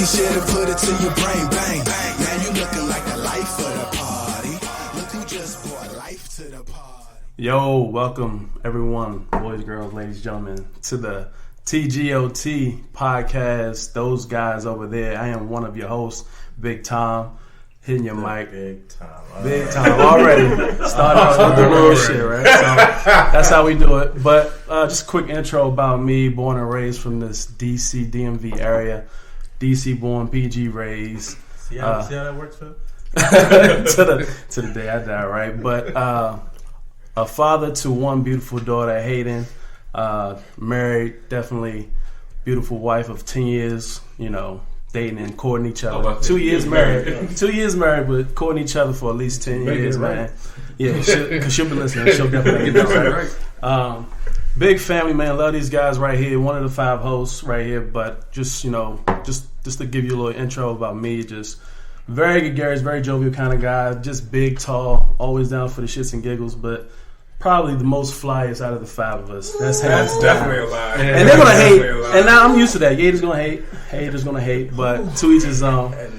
should've put it to your brain, bang, bang. Now you looking like the life of the party. Look who just brought life to the party. Yo, welcome everyone, boys, girls, ladies, gentlemen, to the TGOT podcast. Those guys over there. I am one of your hosts, Big Tom. Hitting your mic. Big Tom. Big Time already. Started out with the real shit, right? So that's how we do it. But just a quick intro about me. Born and raised from this DC, DMV area. DC born, PG raised. See how that works, Phil? to the day I die, right? But a father to one beautiful daughter, Hayden. Married, definitely beautiful wife of 10 years, you know. Dating and courting each other. 2 years married. 2 years married, but courting each other for at least 10 years, man. Yeah, because she'll be listening. She'll definitely get that right. Big family, man. Love these guys right here. One of the 5 hosts right here. But just, you know, just to give you a little intro about me. Just very gregarious, very jovial kind of guy. Just big, tall, always down for the shits and giggles. But probably the most flyest out of the 5 of us. That's definitely a lie. And they're gonna hate. And now I'm used to that. Haters gonna hate. Haters gonna hate. But to each his own. And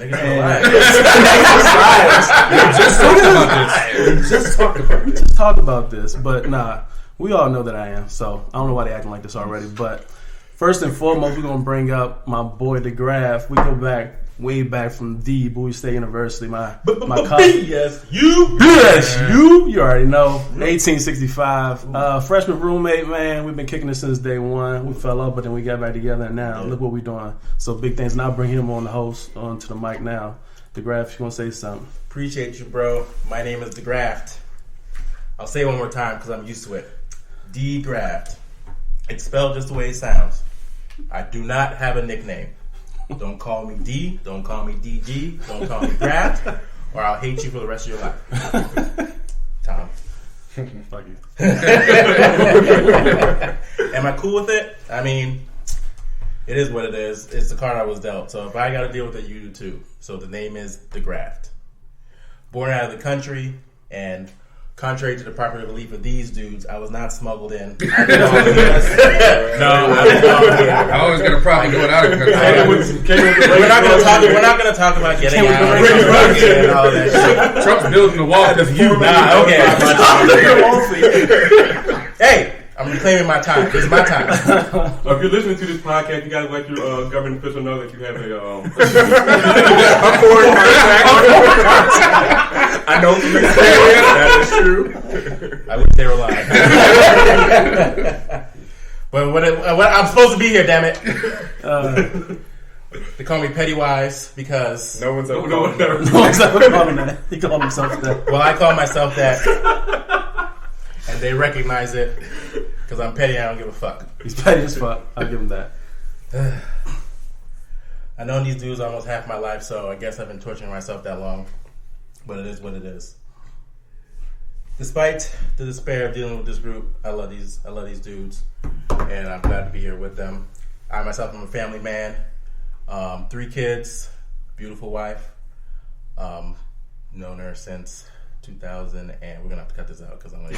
We just talked about this. But nah, we all know that I am. So I don't know why they acting like this already. But first and foremost, we're gonna bring up my boy DeGraft. We go back. Way back from Bowie State University, my college. Yes, you. You already know. 1865. Freshman roommate, man. We've been kicking it since day one. We fell up, but then we got back together, and now look what we're doing. So big things. And I'll bring him on the host, onto the mic now. DeGraft, you want to say something? Appreciate you, bro. My name is DeGraft. I'll say it one more time because I'm used to it. DeGraft. It's spelled just the way it sounds. I do not have a nickname. Don't call me D. Don't call me DG. Don't call me Graft, or I'll hate you for the rest of your life. Tom. Fuck you. Am I cool with it? I mean, it is what it is. It's the card I was dealt. So if I got to deal with it, you do too. So the name is DeGraft. Born out of the country, and contrary to the popular belief of these dudes, I was not smuggled in. I was going to probably go out of the country. We're not going to talk about getting out and all that shit. Trump's building the wall because you okay. Hey, I'm reclaiming my time. This is my time. If you're listening to this podcast, you gotta let your government official know that you have a foreign contract. I know from experience that is true. I wish they were lying. But what I'm supposed to be here, damn it. They call me Pennywise because No one's ever called him that. He called himself that. Well, I call myself that, and they recognize it because I'm petty. I don't give a fuck. He's petty as fuck. I'll give him that. I known these dudes almost half my life, so I guess I've been torturing myself that long. But it is what it is. Despite the despair of dealing with this group, I love these dudes, and I'm glad to be here with them. I myself am a family man, 3 kids, beautiful wife, known her since 2000, and we're gonna have to cut this out because I'm gonna.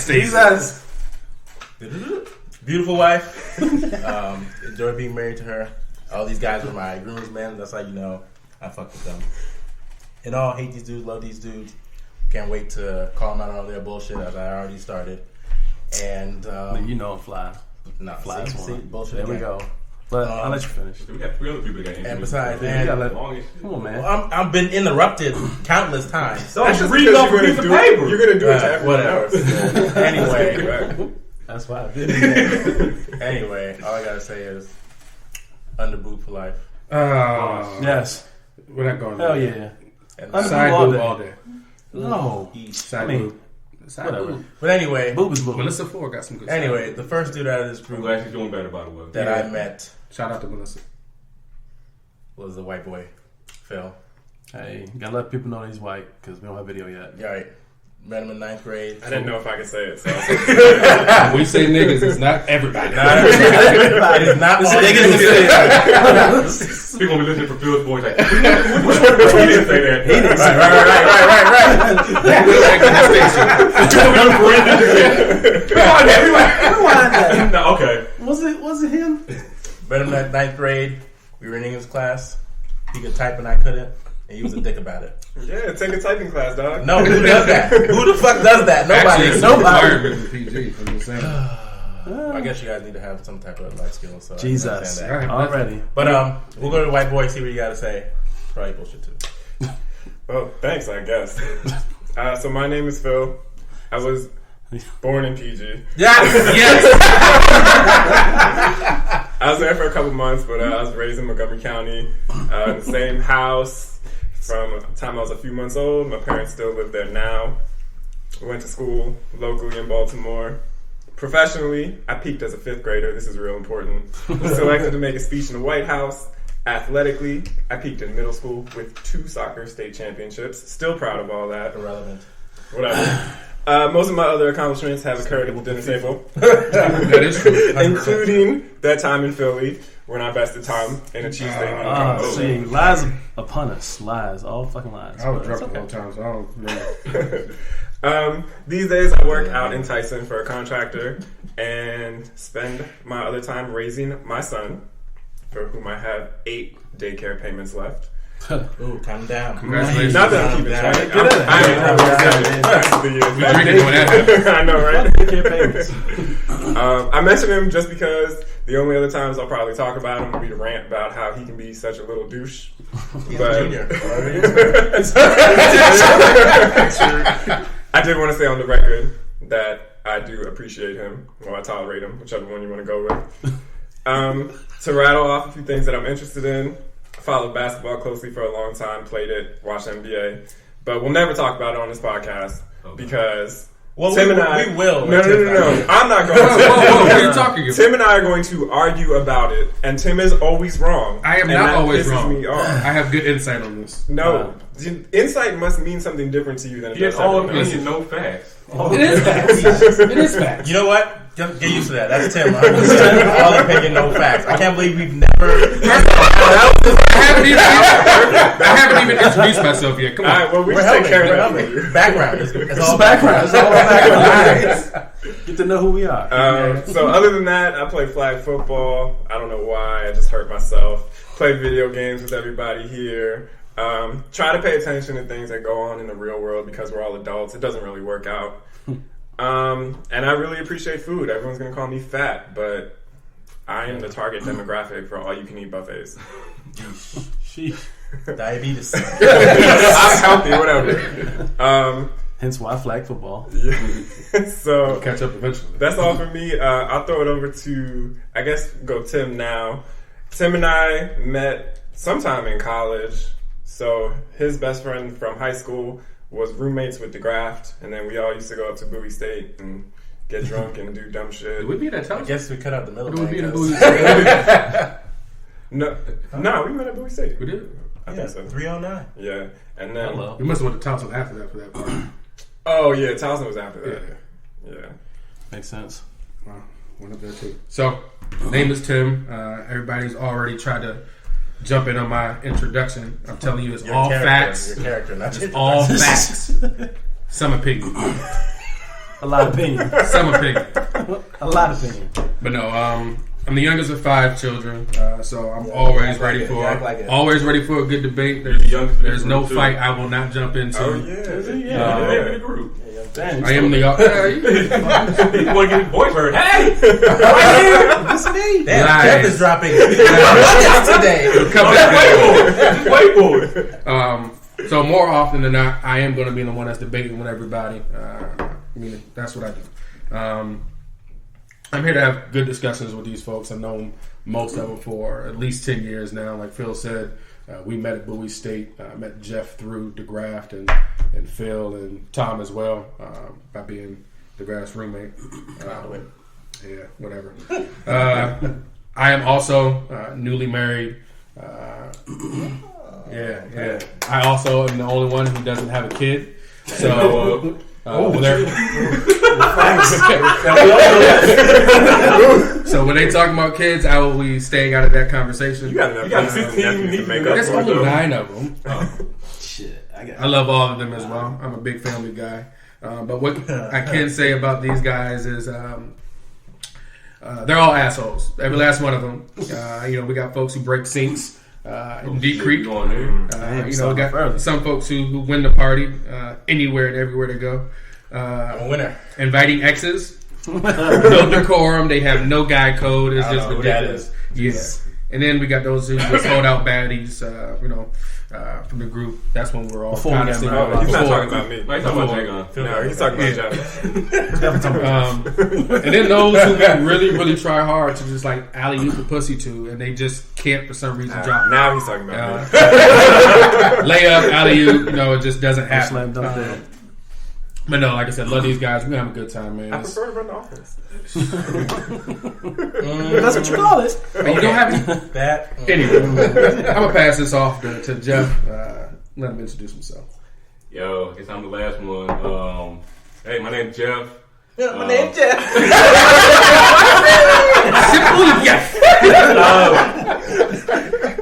Jesus. Beautiful wife. Enjoy being married to her. All these guys are my groomsmen. That's how you know I fuck with them. And all, hate these dudes, love these dudes. Can't wait to call them out on all their bullshit as I already started. And you know I'm fly. No, fly see, bullshit. There again. we go. But I'll let you finish. We got 3 other people that got And besides, man, come on, man. I've been interrupted countless times. So I'm just reading off a piece of paper. You're going to do it to whatever. Anyway, that's why I did it. Anyway, all I gotta say is under boob for life. Yes. We're not going Hell there. yeah. And Side boob all day. No. Side boob. Side Whatever. boob. But anyway, Boob is boob. Melissa Ford got some good anyway, stuff. the first dude out of this I'm group glad she's doing better, by the way. that I met Shout out to Melissa. was the white boy, Phil. Hey, you gotta let people know that he's white because we don't have video yet. All right. Met him in 9th grade. I didn't know if I could say it. So. When we say niggas, it's not everybody. Not everybody. It is not all niggas. People will be listening for Phil's voice like, which one he didn't say that. Right. Rewind that. No, okay. Was it him? Met him in 9th grade. We were in English class. He could type and I couldn't. And he was a dick about it. Yeah, take a typing class, dog. No, who does that? Who the fuck does that? Nobody. Actually, Nobody. it's PG. I'm just saying. I guess you guys need to have some type of life skill. So Jesus. I understand that. Already. But we'll go to the white boy, see what you got to say. Probably bullshit too. Well, thanks, I guess. So my name is Phil. I was born in PG. Yes. I was there for a couple months, but I was raised in Montgomery County, in the same house from the time I was a few months old. My parents still live there now. We went to school locally in Baltimore. Professionally, I peaked as a 5th grader. This is real important. Selected to make a speech in the White House. Athletically, I peaked in middle school with 2 soccer state championships. Still proud of all that. Irrelevant. Whatever. Most of my other accomplishments have occurred at the dinner table. That is true. Including that time in Philly when I bested Tom in a cheesesteak. See, lies upon us. Lies. All fucking lies. I was But drunk it's a long time, so I don't remember. These days I work out in Tyson for a contractor and spend my other time raising my son, for whom I have 8 daycare payments left. Ooh, calm down. Congratulations. Not that I'm keeping track. We drinking when that happens. I know, right? Daycare payments. I mention him just because the only other times I'll probably talk about him will be to rant about how he can be such a little douche. He's But- a junior. I did want to say on the record that I do appreciate him, or I tolerate him, whichever one you want to go with. To rattle off a few things that I'm interested in, I followed basketball closely for a long time, played it, watched NBA, but we'll never talk about it on this podcast because Tim and I... We will. No. I'm not going to. Whoa, what are you talking about? Tim and I are going to argue about it, and Tim is always wrong. I am and not that always pisses wrong. me off. I have good insight on this. No, insight must mean something different to you than it He does has to all everyone else. opinion, Listen. no facts. It is facts. It is facts. You know what? Get used to that. That's Tim. All opinion, no facts. I can't believe we've never. I haven't even introduced myself yet. Come All on. right, well, we We're just take helping. care We're of that. helping. Background. It's all background. It's all background. Get to know who we are. So other than that, I play flag football. I don't know why. I just hurt myself. Play video games with everybody here. Try to pay attention to things that go on in the real world because we're all adults. It doesn't really work out. And I really appreciate food. Everyone's going to call me fat, but I am the target demographic for all-you-can-eat buffets. Diabetes. I'm healthy, whatever. Hence why flag football. So Catch up eventually. that's all for me. I'll throw it over to, I guess, go Tim now. Tim and I met sometime in college. So his best friend from high school was roommates with DeGraft, and then we all used to go up to Bowie State and get drunk and do dumb shit. Did we be at that I house? guess we cut out the middle. Did we be in because- Bowie? No, we met at Bowie State. We did. I think so. 309. Yeah, and then Hello. We must have went to Towson after that for that part. oh yeah, Towson was after that. Yeah. Makes sense. Wow, went up there too. So, name is Tim. Everybody's already tried to jump in on my introduction. I'm telling you, it's Your all character, facts. Your character, not your It's all facts. Some opinion. A lot of opinion. Some opinion. A lot of opinion. But no, I'm the youngest of 5 children, so I'm always ready like it. for You act like it. always ready for a good debate. You're the youngest of There's the no group, too. fight I will not jump into. Oh yeah. Yeah. Name of the group. Damn, I am the He want to get his voice heard. Hey, That's me. Damn, Lies. Jeff is dropping nuggets today. Come back. white boy. So more often than not, I am going to be the one that's debating with everybody. I mean, that's what I do. I'm here to have good discussions with these folks. I've known most of them for at least 10 years now. Like Phil said, we met at Bowie State. I met Jeff through DeGraft and Phil and Tom as well by being DeGraft's roommate. Yeah, whatever. I am also newly married. Yeah. I also am the only one who doesn't have a kid. So, so when they talk about kids, I will be staying out of that conversation. You got enough. You got nieces and 15 nephews to make up There's for it, only though. 9 of them. Shit. I love all of them as well. I'm a big family guy. But what I can say about these guys is they're all assholes. Every last one of them. We got folks who break sinks in Deep Creek. Damn, We something got further. some folks who win the party anywhere and everywhere they go. I'm a winner. Inviting exes. No decorum. They have no guy code. It's I don't just know who that ridiculous. is. Yeah. And then we got those who just hold out baddies, from the group. That's when we're all Before we kind of got sitting married. around. He's not Before- talking about me. He's talking about Jay. No, he's talking about Jeff. And then those who can really, really try hard to just like alley-oop the pussy to, and they just can't for some reason drop it. Now he's talking about me. Layup, alley-oop, it just doesn't happen. Slam dunk there. But no, like I said, love these guys. We have a good time, man. I prefer to run the offense. That's what you call it. And you don't have any. That. Anyway, I'm gonna pass this off to Jeff. Let him introduce himself. Yo, guess I'm the last one. Hey, my name's Jeff. My name's Jeff. Simple Jeff.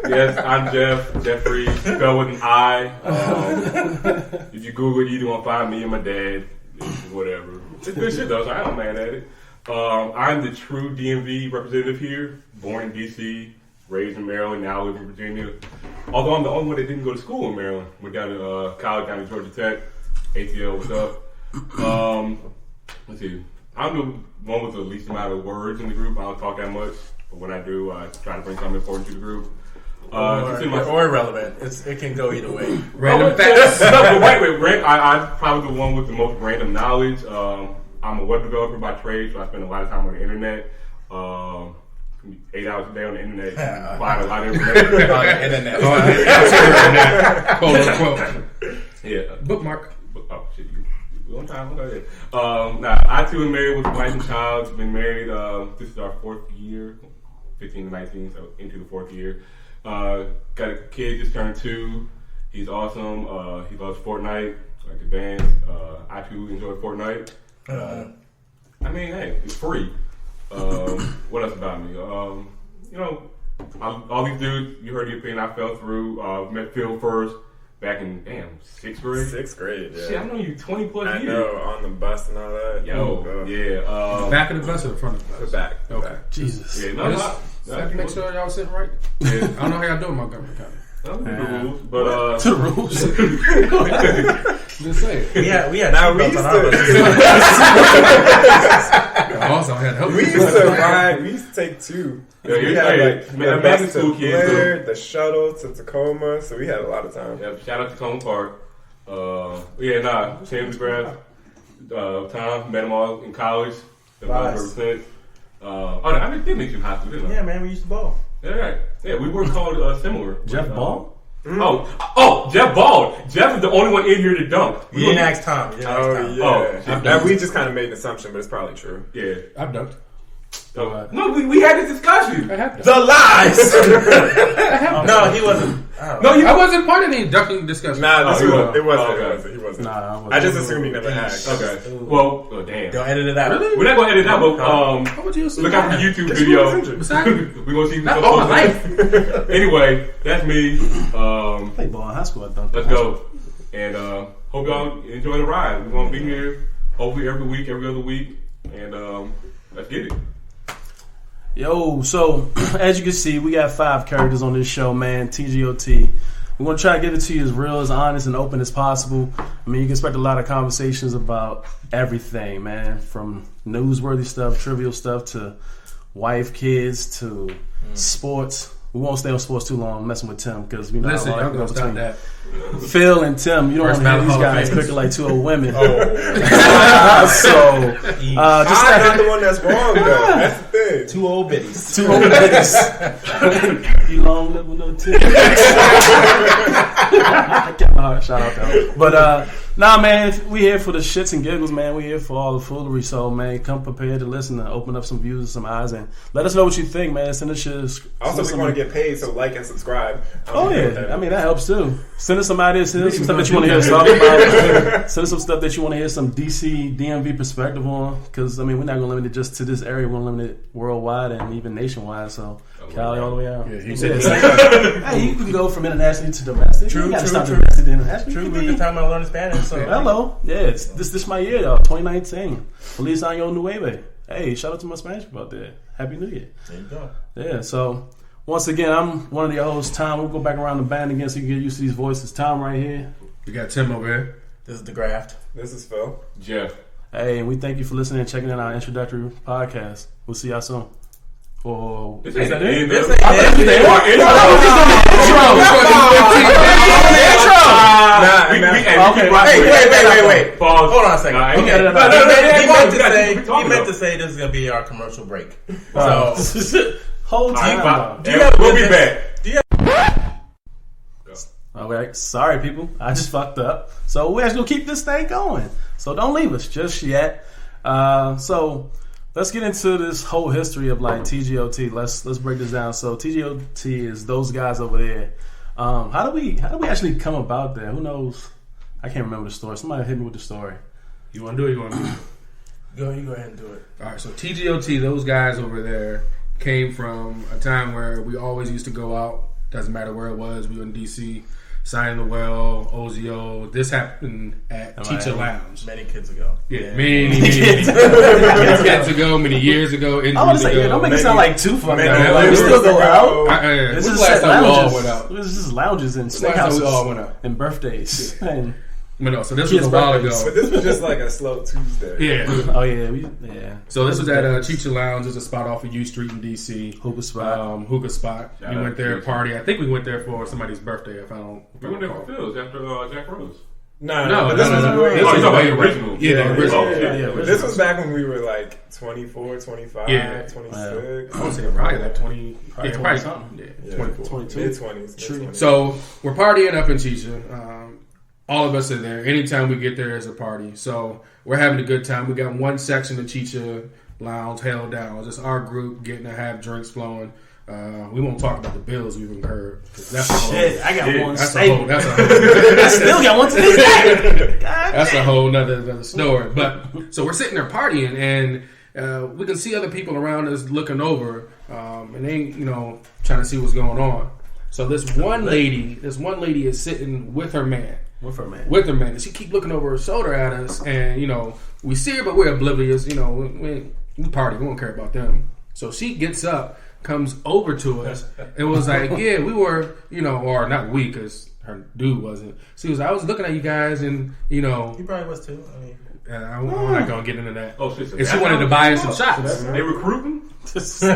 Yes, I'm Jeff. Jeffrey, spelled with an I. If you Google it, you're gonna find me and my dad. Whatever. It's good shit though, so I don't mad at it. I'm the true DMV representative here. Born in DC, raised in Maryland, now live in Virginia. Although I'm the only one that didn't go to school in Maryland. Went down to college down at Georgia Tech. ATL, what's up? Let's see. I'm the one with the least amount of words in the group. I don't talk that much, but when I do, I try to bring something important to the group. Or irrelevant. It can go either way. Random facts. No, but wait. I'm probably the one with the most random knowledge. I'm a web developer by trade, so I spend a lot of time on the internet. 8 hours a day on the internet. Find a lot of information. On the internet. Quote unquote. Yeah. Bookmark. Oh, shit. You on time. Okay. I too am married with a wife and child. Been married. This is our 4th year. 15 to 19, so into the 4th year. Got a kid, just turned 2. He's awesome. He loves Fortnite, like to dance. I too enjoy Fortnite. I mean, hey, it's free. What else about me? All these dudes, you heard the opinion I fell through. Met Phil first back in, 6th grade? 6th grade, yeah. Shit, I've known you 20 plus I years. know, on the bus and all that. Yo, yeah. Back of the bus or the front of the The bus? back. Okay. Jesus. Yeah, I no, just have to make sure y'all sitting right. Yeah. I don't know how y'all doing Montgomery County. The rules, but To the rules. Just saying. We had Now we seatbelts used on our buses. Also, I had help. We used to ride. We used to take 2. Yeah, We you're had right. like Man, the imagine bus to school kids, Blair, the shuttle to Tacoma, so we had a lot of time. yeah, shout out to Cone Park. Sam DeGraft, Tom, met them all in college. Nice. I did meet you in high school, didn't I? Yeah, man, we used to ball. Yeah, right. Yeah, we were called similar. Jeff But, Ball? Jeff Ball. Jeff is the only one in here that dunked. You didn't ask Tom. You didn't ask Tom. Oh, Now, we just kind of made an assumption, but it's probably true. Yeah. I've dunked. No, we had this discussion. I have dunked. The lies! No, he wasn't. No, you I wasn't part of the dunking discussion. Nah, Oh, it you wasn't. were. He wasn't. Nah, I just assumed he never asked. Okay. Well, damn. Don't edit it out. Really? We're not gonna edit that, but How would you assume look out for the that? YouTube video. Besides, We're gonna see. not all my life. Anyway, that's me. played ball in high school. I thought. Let's go. And hope y'all enjoy the ride. We're gonna be here hopefully every week, every other week, and let's get it. Yo, so as you can see, we got 5 characters on this show, man. TGOT. We're gonna try to get it to you as real, as honest, and open as possible. I mean, you can expect a lot of conversations about everything, man, from newsworthy stuff, trivial stuff, to wife, kids, to sports. We won't stay on sports too long, messing with Tim, because we know Listen, a lot I'm gonna of stop that. Phil and Tim, you don't First want to hear these ballot Hall of guys Famers. picking like 2 old women. Oh. So, just I'm not the one that's wrong, though. That's the thing. 2 old biddies. 2 old ladies. You long live with no tits. Shout out to them. But nah, man, we here for the shits and giggles, man. We here for all the foolery. So, man, come prepared to listen and open up some views and some eyes, and let us know what you think, man. Send us your. Also, we want to get paid, so like and subscribe. Oh yeah, I mean that helps too. Send us some ideas. Send us some stuff that you want to hear us talk about. Send us some stuff that you want to hear some DC DMV perspective on. Because I mean, we're not gonna limit it just to this area. We're gonna limit it worldwide and even nationwide. So Cali all the way out. Yeah, he said Hey, you can go from internationally to domestic. True, you gotta true, stop true. domestic to international. True, You we've can been be- talking about learning Spanish, so. Hello, yeah, it's this my year, y'all. 2019. Feliz año nueve. hey, shout out to my Spanish people out there. Happy New Year. There you go. Yeah, so once again, I'm one of your hosts, Tom. We'll go back around the band again so you can get used to these voices. Tom right here. We got Tim over here. This is DeGraft. This is Phil. Jeff. Hey, and we thank you for listening and checking in our introductory podcast. We'll see y'all soon. Or This is ain't that the it? end. This This ain't ain't it. Wait. Pause. Hold on a second. Nah, Okay. no, He meant to say this is going to be our commercial break. So, Whole time. Alright, do you have we'll be business? back. Okay, sorry people, I just fucked up. So we're actually gonna keep this thing going. So don't leave us just yet. So let's get into this whole history of like TGOT. Let's break this down. So TGOT is those guys over there. How do we actually come about that? Who knows? I can't remember the story. Somebody hit me with the story. You want to do it? You want to do it? You go ahead and do it. All right, so TGOT, those guys over there came from a time where we always used to go out. Doesn't matter where it was. We were in DC, Sign the Well, OZO. This happened at Teacher Lounge. Many kids ago. Yeah, many kids ago, many years ago. I want to say, ago. don't make it sound like too fucking. Many Like, we still go out. This This is is the last set time we all lounges. went out. This is just lounges and Last time we all steakhouses went out. and birthdays. And, But no, so this Kids' was a while birthdays. But ago. this was just like a slow Tuesday. Yeah. oh yeah. So this was at Teacher Lounge. It's a spot off of U Street in DC. Hookah spot. Hookah spot. Shout We out went there to to party. I think we went there for somebody's birthday. If I don't. We went there for Phil's after Jack Rose. No, but this was Oh, way- you talking about the way- original? Yeah, the original. Yeah. This was back when we were like 24, 25, Yeah. 26. I would say probably like 20. Probably Yeah, 20 probably something. Yeah, 24. 22. Mid-20s. True. So we're partying up in Teacher. All of us are there. Anytime we get there is a party. So we're having a good time. We got one section of Teacher Lounge held down. Just our group getting to have drinks flowing. We won't talk about the bills we've incurred. That's a whole, Shit, I got one. that's a staple. whole. That's a whole. I still got one to this day. That's a whole nother story. But so we're sitting there partying, and we can see other people around us looking over, and they, trying to see what's going on. So this one lady is sitting with her man. With her man. And she keep looking over her shoulder at us, and we see her, but we're oblivious. We party, we don't care about them. So she gets up, comes over to us, and was like, "Yeah, we were, or not we, because her dude wasn't." She was, "I was looking at you guys, and He probably was too. I mean, I'm not gonna get into that." Oh shit! And she wanted to buy us some shots. They recruiting? She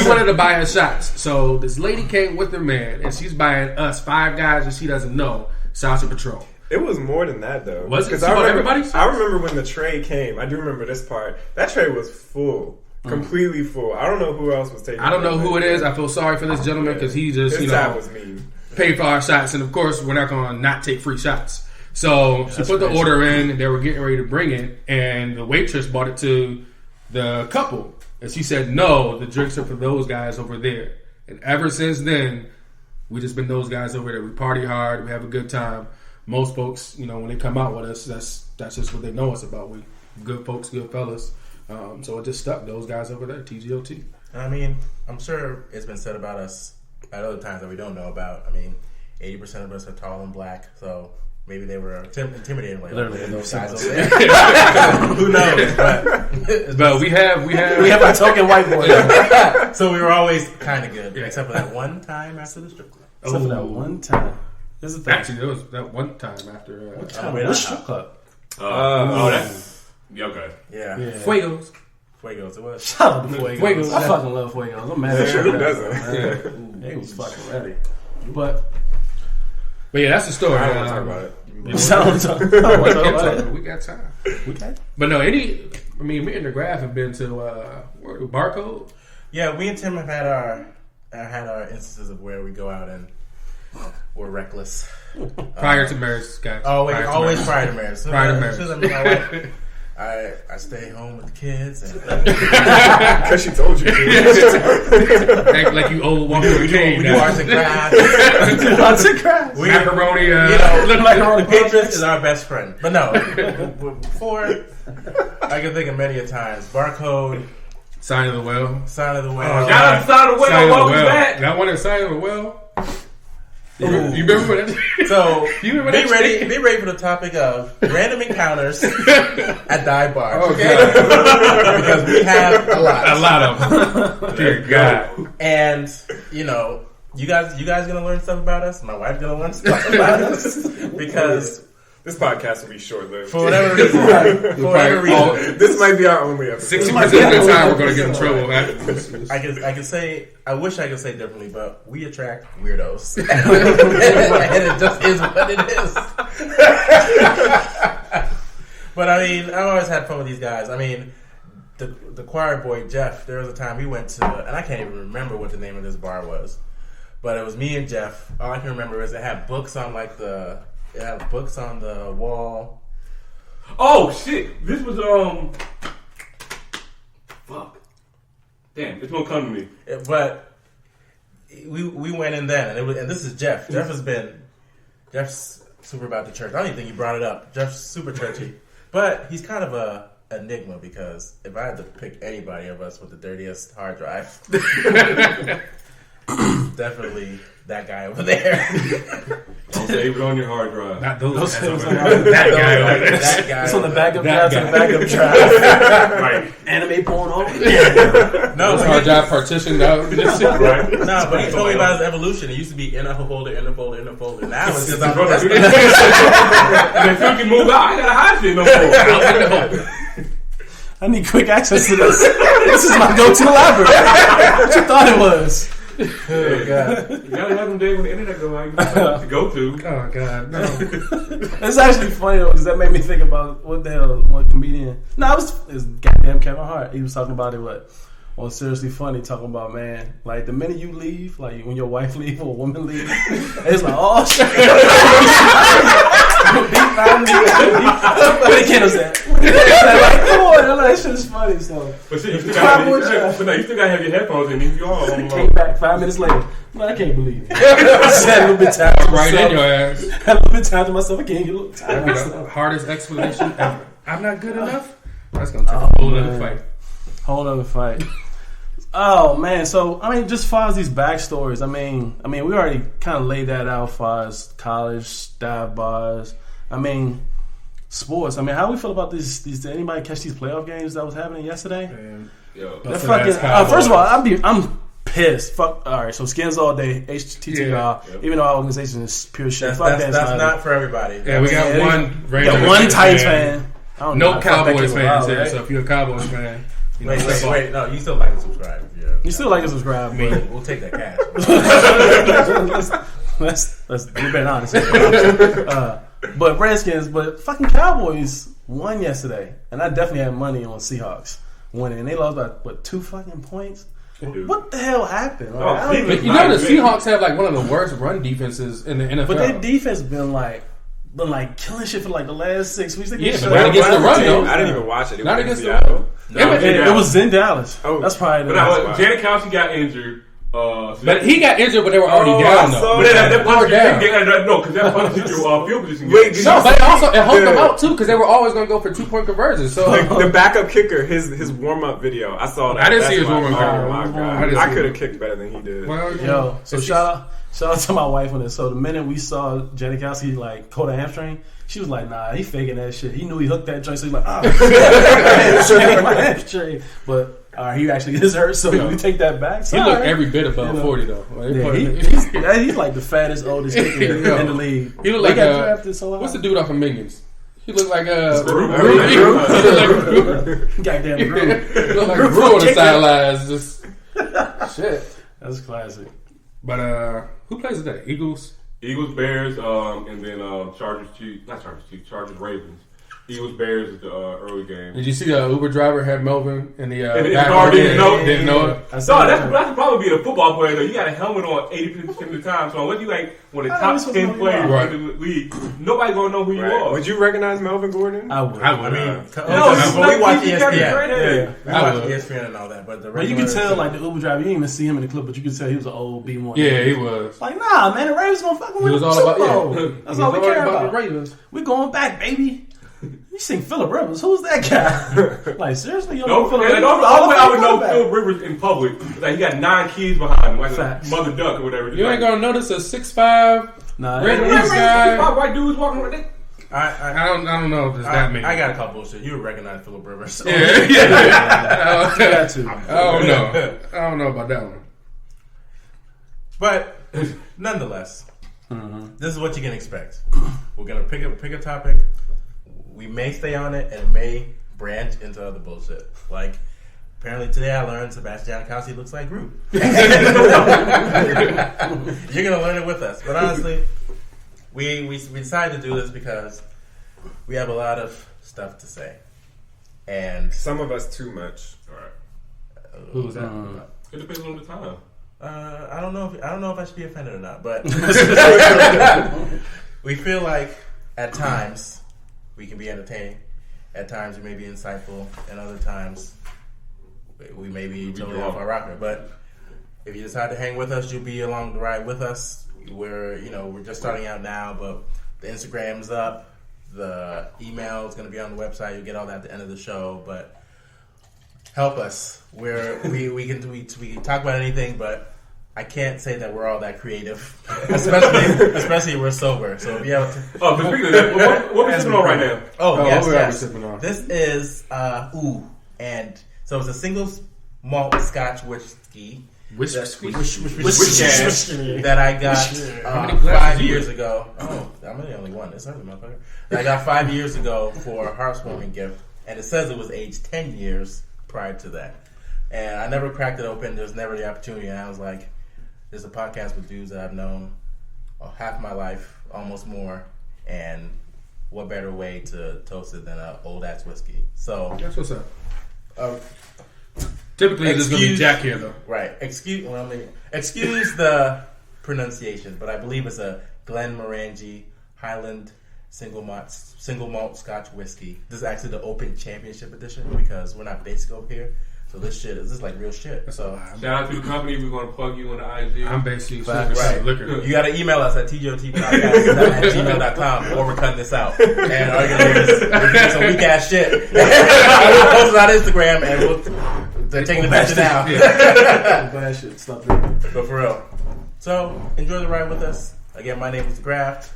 wanted to buy us shots. So this lady came with her man, and she's buying us 5 guys that she doesn't know shots of Patron. It was more than that though. Was it? Because She bought everybody? I remember when the tray came. I do remember this part. That tray was full. Completely full. I don't know who else was taking I don't know it. who it is. I feel sorry for this gentleman because he just, His tab was mean. paid for our shots. And of course, we're not going to not take free shots. So she put the order in, and they were getting ready to bring it. And the waitress brought it to the couple. And she said, "No, the drinks are for those guys over there." And ever since then, we just been those guys over there. We party hard. We have a good time. Most folks, when they come out with us, that's just what they know us about. We good folks, good fellas. So it just stuck. Those guys over there, TGOT. I mean, I'm sure it's been said about us at other times that we don't know about. I mean, 80% of us are tall and black, so maybe they were intimidated. Like, Literally, those guys over there. Who knows? But we have a token white boy. So we were always kind of good, except for that one time after the strip club. Except for that one time. This is the thing. Actually, there was that one time after Which strip club? That's okay. Yeah. Fuegos. Fuegos, it was. Shout out to Fuegos. Fuegos. I fucking love Fuegos. I'm mad at Who you. doesn't? They was fucking ready. But But yeah, that's the story. I don't want to talk about it. We got time. Okay. But no, me and DeGraft have been to Barcode. Yeah, we and Tim have had our instances of where we go out and we're reckless. Prior to marriage, guys. Oh wait, always marriage. prior to marriage. Prior to marriage. As soon as I meet my wife, I stay home with the kids and Because she told you. Act like you old woman with a cane. we do arts and crafts. Lots of crap. We, Macaroni. Look like Ronnie Pinterest is our best friend. But no, before I can think of many a times. Barcode, Sign of the Well. Sign of the Well. Shout out to Sign of the Sign Well. of the Welcome Well. back. That one is Sign of the Well. You remember that? So You remember that be ready for the topic of random encounters at dive bars. Oh, Okay, because we have a lot. A lot of them. Dear God. And you guys gonna learn stuff about us. My wife's gonna learn stuff about us because This podcast will be short-lived. for whatever reason, This might be our only episode. 60% of the time we're going to get in trouble after this. I can say I wish I could say differently, but we attract weirdos, and it just is what it is. But I mean, I've always had fun with these guys. I mean, the choir boy Jeff. There was a time we went to, and I can't even remember what the name of this bar was, but it was me and Jeff. All I can remember is it had books on it had books on the wall. Oh shit! This was fuck. Damn, it's gonna come to me. But we went in then, and this is Jeff. Jeff's super about the church. I don't even think he brought it up. Jeff's super churchy, but he's kind of a enigma because if I had to pick anybody of us with the dirtiest hard drive, definitely that guy over there. Don't save it on your hard drive. Not those guys over That there. That guy over there. That guy. It's on the over backup That drive to the guy. backup drive. Right. Anime porn over. there. No, Those hard drive partitioned out. This shit, Right. no, but he told me about his evolution. It used to be in a folder, in a folder, in a folder. Now it's just Brother, that's and then so you can move out. I gotta hide shit no more. I need quick access to this. This is my go-to library. What you thought it was? oh god. You gotta have them days when the internet go out. To go to. Oh, God. No. It's actually funny though, because that made me think about what the hell one comedian. No, it was goddamn Kevin Hart. He was talking about it. On Seriously Funny, talking about, man, like the minute you leave, like when your wife leave or a woman leave, it's like, oh shit. But it can't that. Like, come on, that shit is funny. So, But shit, you still gotta have your headphones in. You all on came back 5 minutes later. Man, I can't believe it. I just had a little bit of time to Right myself. in your ass. Had a little bit of time to myself. I can't get a little time to The myself. hardest explanation ever. I'm not good enough? That's going to take a whole other fight. Whole other fight. Oh man, so I mean, just as far as these backstories, I mean, we already kind of laid that out as far as college dive bars. I mean, sports. I mean, how we feel about these? Did anybody catch these playoff games that was happening yesterday? Yo. That fucking. First of all, I'm pissed. Fuck. All right, so skins all day. HTTR. Yeah. Even though our organization is pure shit. That's not for everybody. Yeah, we got one random one Titans fan. I don't know. No I felt that Cowboys kid was fans wild, here, right? so if you're a Cowboys fan, you know, Wait, no, you still like and subscribe. You still like and subscribe, but We'll take that cash. let's be being honest. But Redskins, but fucking Cowboys won yesterday, and I definitely had money on Seahawks winning, and they lost by 2 fucking points. Dude. What the hell happened? Like, Oh, I don't even- you know the Seahawks have like one of the worst run defenses in the NFL. but their defense been killing shit for like the last 6 weeks. They Yeah, get but shut not out. against the run, though. I didn't even watch it. It Not was in against the Seattle. run. It was in Dallas. Oh. That's probably But the Janet Kelsey got injured. But he got injured, but they were already down though. But that They were punishes down. no, because that punishes your field position. Wait, did No, you but it helped them Yeah. out too because they were always going to go for 2-point conversions. So Like the backup kicker, his warm up video. I saw that. I didn't That's see his why- warm-up video. Oh my I god! didn't I see could it. have kicked better than he did. well, Yo, so shout out to my wife on this. So the minute we saw Janet Kelsey caught a hamstring, she was like, "Nah, he faking that shit. He knew he hooked that joint." So he's like, "Ah, my hamstring." But he actually gets hurt, so we take that back. he looked every bit above 40 though. Like, He's like the fattest, oldest kicker in the league. He looked They like got drafted so high. what's the dude off of Minions? He looked like Groot. He looked like Groot. goddamn Groot? He looked like Groot on the sidelines. Just shit. That's classic. But who plays today? Eagles. Eagles, Bears, and then Chargers, Ravens. Eagles, Bears is the early game. Did you see the Uber driver had Melvin in the And back car of the didn't know. Didn't know it. I saw No, that. that's probably be a football player though. You got a helmet on 80% of the time, so unless you one of the top this was 10 gonna be players right. in the league, nobody gonna know who you Right. are. Would you recognize Melvin Gordon? I would. I would. No, it's we watch like ESPN. yeah. We I watch would. ESPN and all that, but the But you can regular- tell, the Uber driver, you didn't even see him in the clip, but you could tell he was an old B1. Yeah, he was. Like, nah, man, the Ravens gonna fucking He win was the all Super about Bowl. yeah. That's He all was we care about about. the Ravens. We going back, baby. You sing Phillip Rivers? Who's that guy? Like seriously, you don't know No, Phillip and Rivers? the only way I would know Phil Rivers in public, like he got 9 kids behind him, like Facts. a mother duck or whatever. You ain't gonna notice a 6'5" Nah, red it- wrist guy. 5 white dudes walking around. I don't know if it's that many. I got a couple bullshit. You would recognize Phillip Rivers. Yeah. you got to. I don't know about that one. But nonetheless, this is what you can expect. We're gonna pick a topic. We may stay on it, and it may branch into other bullshit. Like apparently today, I learned Sebastian Kelsey looks like Groot. You're gonna learn it with us. But honestly, we decided to do this because we have a lot of stuff to say, and Some of us too much. All right. Who's that? It depends on the time. I don't know if I should be offended or not, but we feel like at times we can be entertaining, at times we may be insightful, and other times we may be totally off our rocker. But if you decide to hang with us, you'll be along the ride with us. We're just starting out now, but the Instagram's up, the email is going to be on the website. You'll get all that at the end of the show, but help us. We can talk about anything, but I can't say that we're all that creative, especially if we're sober. So if you have Oh, but speaking of that, what we sipping on right now? yes, what are we yes. sipping on? This is and so it's a single malt Scotch whiskey that I got many glasses 5 you years ago. Oh, I'm the only one. This other motherfucker. That I got 5 years ago for a housewarming gift, and it says it was aged 10 years prior to that. And I never cracked it open. There's never the opportunity. And I was like, there's a podcast with dudes that I've known half my life, almost more. And what better way to toast it than an old ass whiskey? So, That's what's up. Typically, there's gonna be Jack here though. right. Excuse the pronunciation, but I believe it's a Glenmorangie Highland single malt Scotch whiskey. This is actually the Open Championship edition because we're not basic over here. So this is like real shit. So Shout out to the company. We're going to plug you on the IG. I'm basically Right. super liquor. you got to email us at tgotpodcast@gmail.com or we're cutting this out. And all you're gonna hear is some weak ass shit. We'll post it on Instagram and they're taking the picture now. Bad shit. Stop drinking. But for real. So enjoy the ride with us. Again, my name is DeGraft.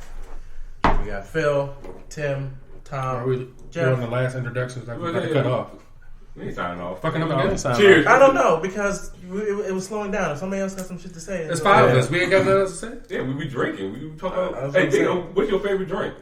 We got Phil, Tim, Tom, Are we Jeff. doing the last introductions? Like we got to cut off. We ain't signing off. Fucking up No, again. it's not Cheers. I don't know because it was slowing down. If somebody else got some shit to say, There's 5 of us. We ain't got nothing else to say. Yeah, we be drinking. We talk I was about. Hey, gonna say. Dino, what's your favorite drink?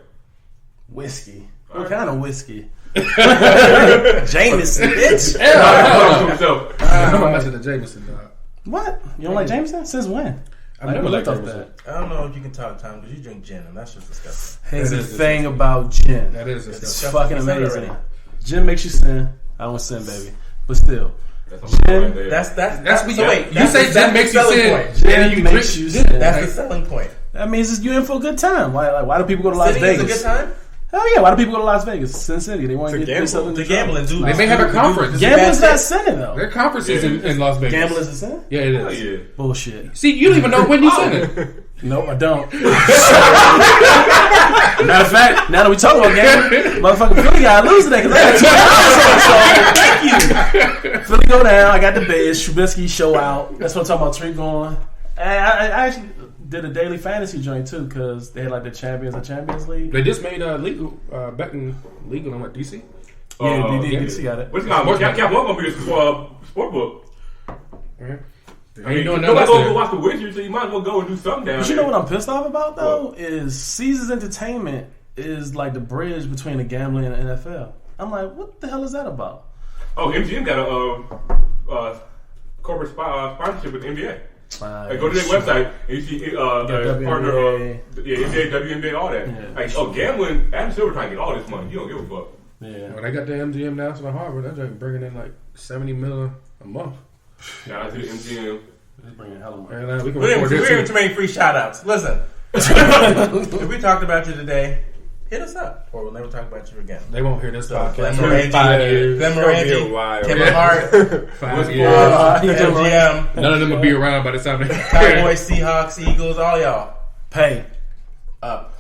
Whiskey. All What right. kind of whiskey? Jameson, bitch. I'm a mess with the Jameson dog. What? You don't like Jameson? Since when? I've never liked off Jameson. I don't know if you can talk, Tom, because you drink gin, and that's just disgusting. Here's That the is thing about gin. That is It's disgusting. It's fucking You said it amazing. already. Gin makes you sin. I don't sin, baby. But still, That's a Gin, right there. That's what so you- wait. you that's say the- gin that's makes the you selling sin. point. gin Yeah, you makes drink you gin. sin. That's the selling point. That means you're in for a good time. Why do people go to Las Sitting is a Vegas? good time Hell yeah! Why do people go to Las Vegas? Sin City. They want to get themselves into to gamble and do. They may have a conference. Gambling's not sinning though. Their conference is in Las Vegas. Gambling is a sin. Yeah, it Hell is. yeah. Bullshit. See, you don't even know when you said it. No, I don't. Matter of fact, now that we talk about gambling, motherfucking Philly got to lose today because I got $2 on. So thank you. Philly go down. I got the Bears. Trubisky show out. That's what I'm talking about. Tariq going. I actually did a daily fantasy joint too because they had like the Champions of Champions League. They just made betting legal in what, DC? Yeah, DC got it. What's it called? Cap One gonna be the sport book. Right. I mean, doing nobody that go watch the Wizards, so you might as well go and do something down But you there. know what I'm pissed off about though is Caesars Entertainment is like the bridge between the gambling and the NFL. I'm like, what the hell is that about? Oh, MGM got a corporate sponsorship with the NBA. Like, go to their website and you see partner WNBA. NBA, WNBA, all that. Yeah. Like, gambling. Adam Silver trying to get all this money. You don't give a fuck. Yeah. When they got the MGM National Harvard, that's like bringing in like $70 million a month. Shout out to the MGM. Just bringing hell of money. And we can We're record giving this too too. many free shout outs. Listen, if we talked about you today, hit us up, or we'll never talk about you again. They won't hear this So, podcast. Glenn in 5 Morangi, years. Glenn It's gonna be a Morangi, while. Kevin Hart, 5 years. MGM, None of them will be around by the time they Cowboys, Seahawks, Eagles, all y'all. Pay. Up.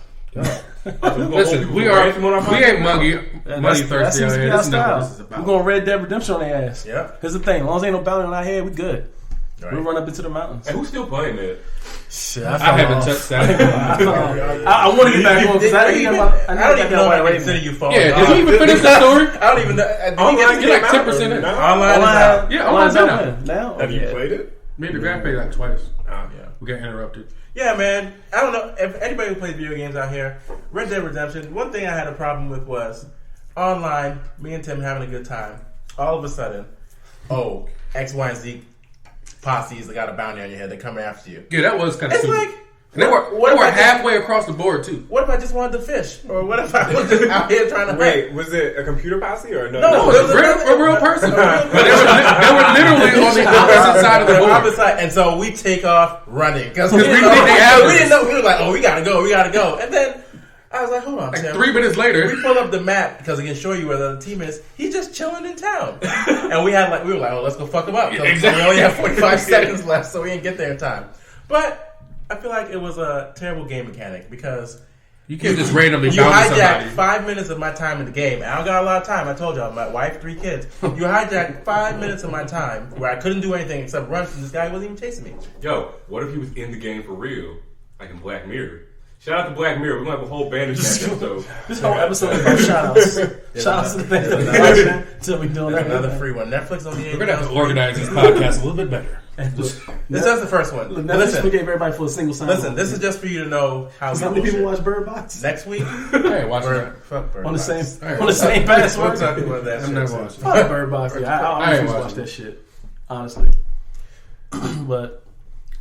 Listen, we ain't money thirsty out here. This is not what this is about. We're going Red Dead Redemption on their ass. Yeah. Here's the thing. As long as ain't no bounty on our head, we good. Right. We'll run up into the mountains. Hey, who's still playing that? Shit, I haven't touched that. I want to get back on because I don't even know if I consider you falling Yeah, off. did we even finish that story? I don't even know. Online You're like came out 10% in. already, no? Online is out. Yeah, online's been out. Now? Have you Yeah. played it? Me and DeGraft played like twice. Yeah. We got interrupted. Yeah, man. I don't know if anybody who plays video games out here. Red Dead Redemption. One thing I had a problem with was online. Me and Tim having a good time. All of a sudden, X, Y, and Z posses that got a bounty on your head. They're coming after you. Yeah, that was kind of It's stupid. like, And they were halfway across the board too. what if I just wanted to fish, or what if I was just out here trying to Wait, was it a computer posse or no? No, It was a real person. But they were literally on the opposite side of the board. opposite side, and so we take off running because we we didn't think they have know. We us. didn't know. We were like, we gotta go, and then I was like, hold on, Like Tim. 3 minutes later, We pull up the map because it can show you where the other team is. He's just chilling in town, and we were like, let's go fuck him up. 'Cause Exactly. We only have 45 seconds left, so we didn't get there in time. But I feel like it was a terrible game mechanic because you can't just randomly you bounce hijacked somebody. 5 minutes of my time in the game. And I don't got a lot of time. I told y'all, my wife, 3 kids. You hijacked 5 minutes of my time where I couldn't do anything except run from this guy who wasn't even chasing me. Yo, what if he was in the game for real? Like in Black Mirror. Shout out to Black Mirror. We're going to have a whole band of that episode. This whole episode is about shout-outs. Shout-outs to the things that we're watching until we doing that. Another free one. Netflix on the We're gonna have to organize this podcast a little bit better. This is just the first one. Netflix Listen, forgave everybody for a single sign. listen. This is just for you to know how How many people watch Bird Box? Next week. Hey, watch Bird, that. fuck Bird On the Box. same Alright. on the same We'll password. talk about that I'm shit. never watching. Fuck Bird Box. Yeah, I I ain't always watch watching that shit. Honestly. But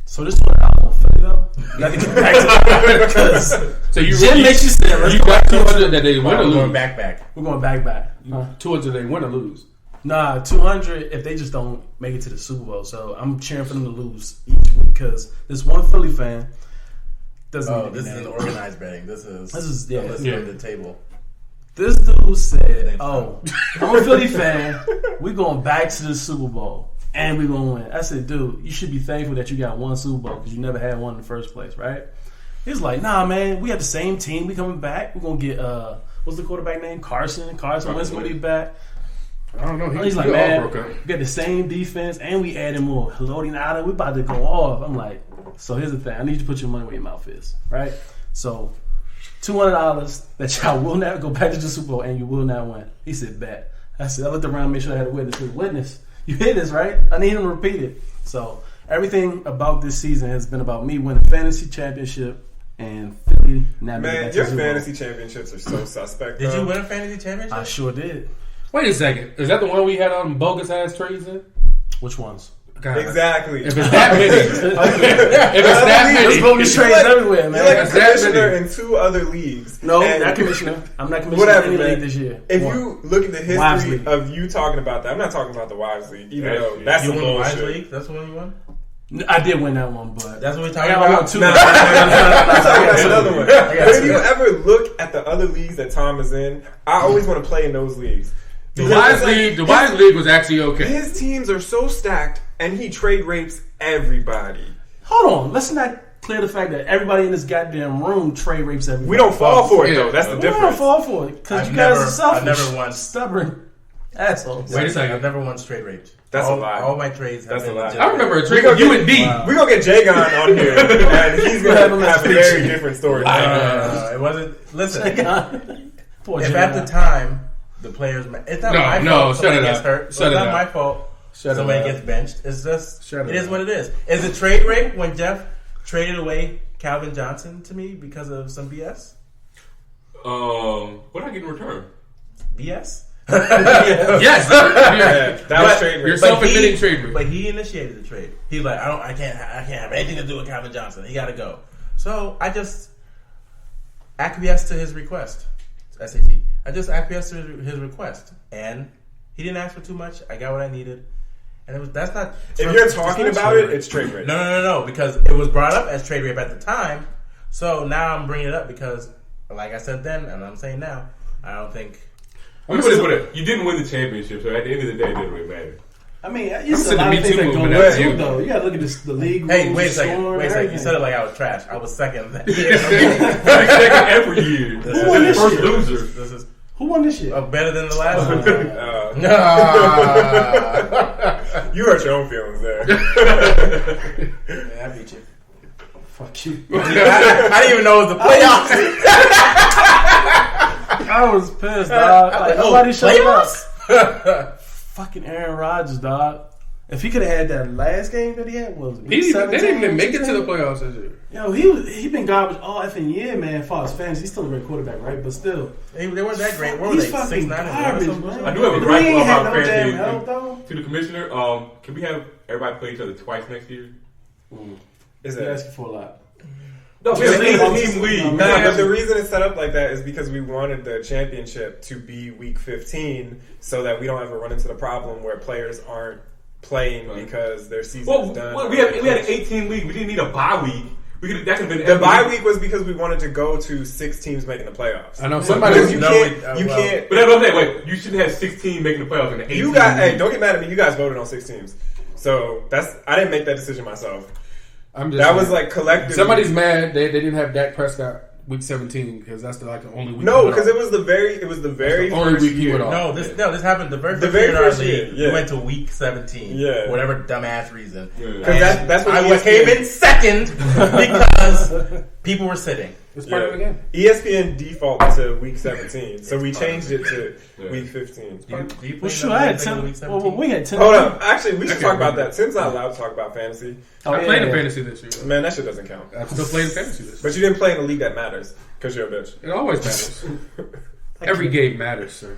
so this one I don't feel though. Not to get back to that because So you Jim makes you say you got 200 that they win or We're going lose. back. we're going back. 200 they win or lose. Nah, 200 if they just don't make it to the Super Bowl. So I'm cheering for them to lose each week because this one Philly fan doesn't. Oh, need to this be is an named. organized betting. This is yeah, let's yeah. go to the table. This dude said, "Oh, I'm a Philly fan. We're going back to the Super Bowl and we're gonna win." I said, "Dude, you should be thankful that you got one Super Bowl because you never had one in the first place, right?" He's like, "Nah, man, we have the same team. We coming back. We're gonna get what's the quarterback name? Carson Wentz will be back." I don't know. He's like, all "Man, broke up. we got the same defense and we added more. Loading out, we about to go off." I'm like, "So here's the thing. I need you to put your money where your mouth is, right?" So $200 that y'all will not go back to the Super Bowl and you will not win. He said, "Bet." I said, I looked around, made sure I had a witness. Witness, you hear this, right? I need him to repeat it. So everything about this season has been about me winning fantasy championship and Philly not making it Man, back to your the Super Bowl. fantasy championships are so suspect. Did though. you win a fantasy championship? I sure did. Wait a second. Is that the one we had on bogus ass trades in? Which ones? God. Exactly. If it's that many. If it's that There's many. bogus trades everywhere, man. You're like a That's that commissioner many. in 2 other leagues. No, And not commissioner. I'm not commissioner Whatever, in any man. league this year. If One. you look at the Wives history League. of you talking about that, I'm not talking about the Wives League, even That's- though that's You some won the Wise bullshit. League? That's the one you won? I did win that one, but That's what we're I talking got about? one too. No, I'm talking about another one. I got But if two. you ever look at the other leagues that Tom is in, I always want to play in those leagues. The Because Wise it's like League, the Wise League was actually okay. His teams are so stacked, and he trade rapes everybody. Hold on, let's not clear the fact that everybody in this goddamn room trade rapes everybody. We don't fall for it, Yeah. though. That's the We don't difference. fall for it because I've you guys never- are selfish. I've never won. Stubborn assholes. Wait a second. I've never won straight raped. That's a all, lie. All my trades have That's been a lie. legit. I remember a We trade gonna with you get- and D. We're going to get Jagon on here, and he's going Have him to as have a a very feature. different story. It wasn't. Listen, Poor if Jimmy. at the time the players, it's not No, my no, fault. shut Somebody it gets up. hurt. Shut It's it not up. my fault. Shut it Somebody up. gets benched. It's just. Shut it It is up. what it is. Is it trade rape when Jeff traded away Calvin Johnson to me because of some BS? What did I get in return? BS. Yes. Yeah, that was trade You're rape. self-admitting trade rape. But he initiated the trade. He's like, I can't have anything to do with Calvin Johnson. He got to go. So I just acquiesced to his request. SAT. I just acquiesced to his request, and he didn't ask for too much. I got what I needed, and it was. That's not. If you're talking about it, it's trade rape. No, because it was brought up as trade rape at the time. So now I'm bringing it up because, like I said then, and I'm saying now, I don't think. Let me put it this way. You didn't win the championship, so at the end of the day, it didn't really matter. I mean, it's a sitting lot Me of things Too that go movement, into that's it, you. though. You got to look at the league rules. Hey, wait a scoring, second. Wait a second. You everything. said it like I was trash. I was second. Second every year. Who won this First year? loser. This is Who won this year? better than the last one. You hurt your own feelings there. Yeah, I beat you. Fuck you. I didn't even know it was the playoffs. I was pissed, dog. Like, nobody showed playoffs? up. Fucking Aaron Rodgers, dog. If he could have had that last game that he had, what was it? They didn't even make it to the 16? playoffs this year. Yo, he been garbage all effing year, man. For his fans, he's still a great quarterback, right? But still, They weren't that great. What were he's they? fucking 6-9 and 1 or garbage, something? man. I do have a We gripe ain't had about no damn fantasy help, though. to the commissioner. Can we have everybody play each other twice next year? Is You're it? asking for a lot. No, Just it's leave a it. team league. Nah, but the reason it's set up like that is because we wanted the championship to be week 15 so that we don't ever run into the problem where players aren't playing because their season is done. We had an 18 league. We didn't need a bye week. That could have been The bye week was because we wanted to go to 6 teams making the playoffs. I know somebody. Because you No, can't. But that's what I'm saying. Wait, you should have 16 making the playoffs in the 18. You got. Hey, don't get mad at me. You guys voted on 6 teams, so I didn't make that decision myself. I'm just That saying. was like collective. Somebody's mad they didn't have Dak Prescott week 17 because that's the only week. No, he went because off. it was the very only first week he year. went off. No, this happened the very The first very year in our first year, league. yeah. We went to week 17. Yeah. Whatever dumbass reason. Yeah. Because that's what I ESPN came in second because people were sitting. It's part of the game. ESPN defaulted to week 17, so we changed it to week 15. Do you Well, play sure, that I had week 10. 17? Well, we had 10. Hold up. Actually, we should Okay, talk about okay. that. Tim's not allowed to talk about fantasy. Oh, I yeah, played in yeah. fantasy this year. Man, that shit doesn't count. I'm still playing fantasy this year. But you didn't play in a league that matters because you're a bitch. It always matters. Every game matters, sir.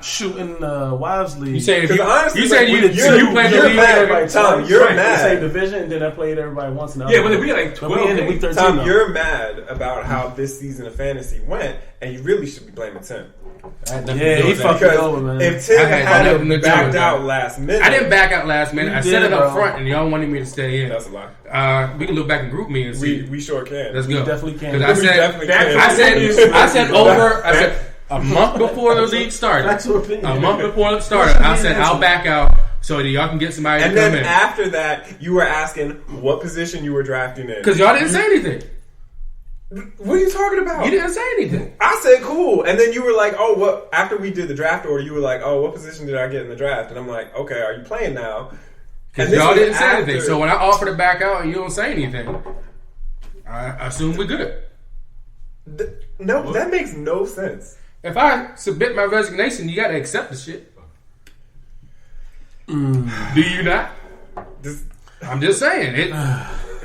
Shooting Wives League. You saying if Because you, honestly, you saying we you, did so you played the you're league mad, every right? Tom, you're Right, mad. The same division, then I played everybody once. And Yeah, but we had like But 12 we ended week games. 13. Tom, though. you're mad about how this season of fantasy went, and you really should be blaming Tim. Yeah, he fucked me over, man. If Tim I had had nothing to do backed with out that. last minute, I didn't back out last minute. You I did, said it up bro. front, and y'all wanted me to stay in. That's a lie. We can look back in group me and see. We sure can. Let's go. definitely can. 'Cause I We said, definitely can. I said a month before the league started. That's your opinion. A month before it started, I said I'll back out so that y'all can get somebody And to come then in. after that, you were asking what position you were drafting in. Because y'all didn't say anything. What are you talking about? You didn't say anything. I said cool, and then you were like, "Oh, what?" After we did the draft order, you were like, "Oh, what position did I get in the draft?" And I'm like, "Okay, are you playing now?" Because this y'all was didn't say after- anything. So when I offered to back out and you don't say anything, I assume we're good. No, that makes no sense. If I submit my resignation, you got to accept the shit. Do you not? This, I'm just saying.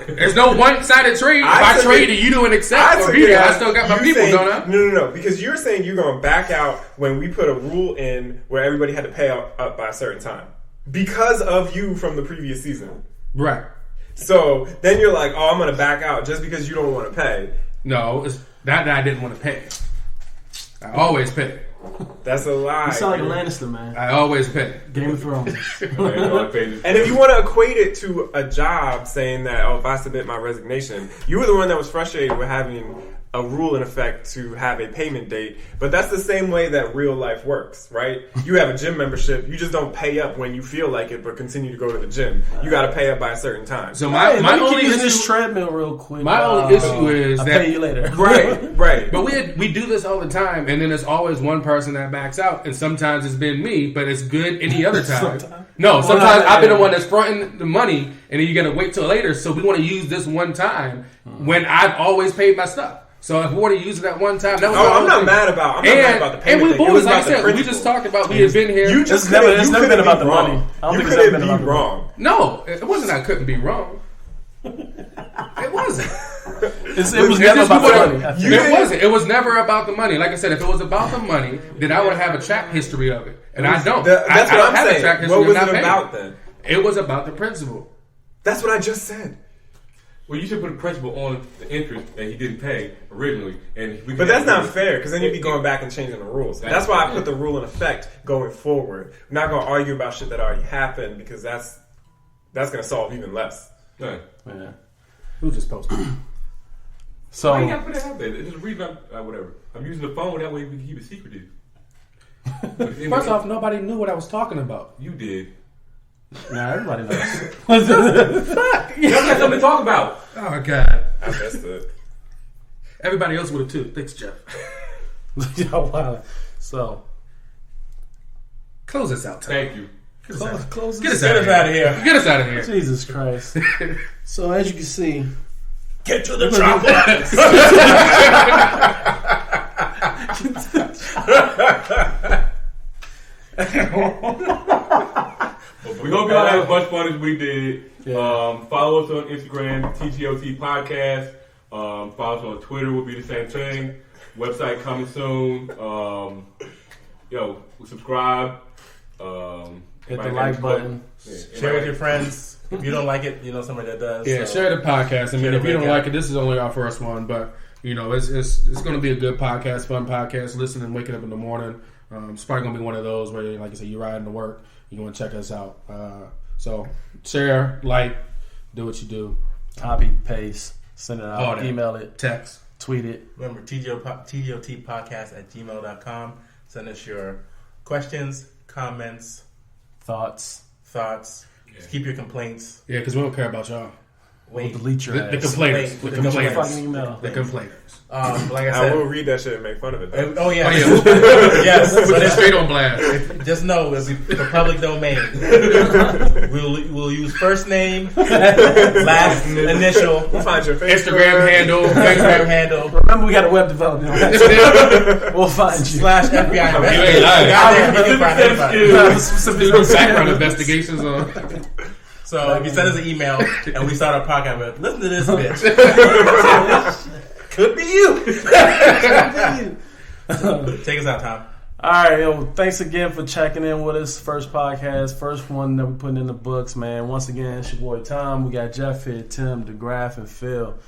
There's no one-sided trade. If I I took trade it- and you don't accept or took be it there, I as still got my you people, saying- don't I? No, because you're saying you're going to back out when we put a rule in where everybody had to pay up by a certain time because of you from the previous season. Right. So then you're like, "Oh, I'm going to back out just because you don't want to pay." No, it's not that I didn't want to pay. I always pay. That's a lie. You sound like a Lannister, man. I always pay. Game of Thrones. And if you want to equate it to a job, saying that, "Oh, if I submit my resignation," you were the one that was frustrated with having a rule in effect to have a payment date. But that's the same way that real life works, right? You have a gym membership. You just don't pay up when you feel like it, but continue to go to the gym. You got to pay up by a certain time. So Hey, my let me only keep using this issue, treadmill real quick. my only issue is I'll that pay you later. right. But we do this all the time, and then there's always one person that backs out, and sometimes it's been me, but it's good any other time. No, sometimes I've been the one that's fronting the money, and then you got to wait till later. So we want to use this one time when I've always paid my stuff. So if we want to use it that one time, that was Oh, the I'm whole not thing. mad about. I'm not mad about the And payment we thing. It boys, was like I about the said, we principle. just talked about we had been here. You just never- couldn't- it's you never couldn't been about be the wrong. money. I don't You think it's couldn't ever been about be the money. wrong. No, it wasn't. I couldn't be wrong. It wasn't. It was It's never just about the what- money. I think. You- It wasn't. It was never about the money. Like I said, if it was about the money, then I would have a track history of it, and I don't. That's I what don't I'm have a saying. track history What of was not it paying. about then? It was about the principle. That's what I just said. Well, you should put a principal on the interest that he didn't pay originally, and we But that's not fair because then you'd be going back and changing the rules. That's why I put the rule in effect going forward. I'm not going to argue about shit that already happened because that's going to solve even less. Right. Yeah. Who just posted? So Why you got to put it out there? There's a reason whatever. I'm using the phone that way we can keep it secretive. First off, nobody knew what I was talking about. You did. Nah, everybody knows. You got something to talk about. Oh God! I messed it. Everybody else would have too. Thanks, Jeff. Wow. So, Close us out, Tom. Thank you. close Get us this. out of out here. of here. Get us out of here. Jesus Christ. So, as you can see, Get to the chopper. We hope y'all had as much fun as we did. Yeah. Follow us on Instagram, TGOT Podcast. Follow us on Twitter, will be the same thing. Website coming soon. Subscribe. hit the like button. Share with your friends. If you don't like it, you know somebody that does. Yeah, so. share the podcast. I mean, if you don't link like out. it, this is only our first one, but it's going to be a good podcast, fun podcast. Listening, waking up in the morning. It's probably going to be one of those where, like I said, you're riding to work. You want to check us out. So share, like, do what you do. Copy, paste, send it out, All that. email it, Text. tweet it. Remember, TGOTpodcast@gmail.com. Send us your questions, comments, Thoughts. Just keep your complaints. Yeah, because we don't care about y'all. Wait. We'll delete your The ass. complainers. Wait, The the complainers. Fucking email. The complainers. Like I I said. will read that shit and make fun of it. Though. Oh yeah. Oh, yeah. Yes. Put But it straight on blast. just know it'll be for public domain. We'll use first name, last initial, We'll find your Facebook. Instagram handle. Instagram handle, Remember, we got a web development. We'll find you. / FBI You ain't investigator. lying. Goddamn, you can find anybody. Do background investigations on. So if you send us an email and we start our podcast with, listen to this bitch. Could be you. Take us out, Tom. All right, yo, thanks again for checking in with us. First podcast, first one that we're putting in the books, man. Once again, it's your boy Tom. We got Jeff here, Tim, DeGraft, and Phil.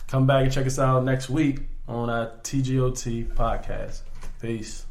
Come back and check us out next week on our TGOT podcast. Peace.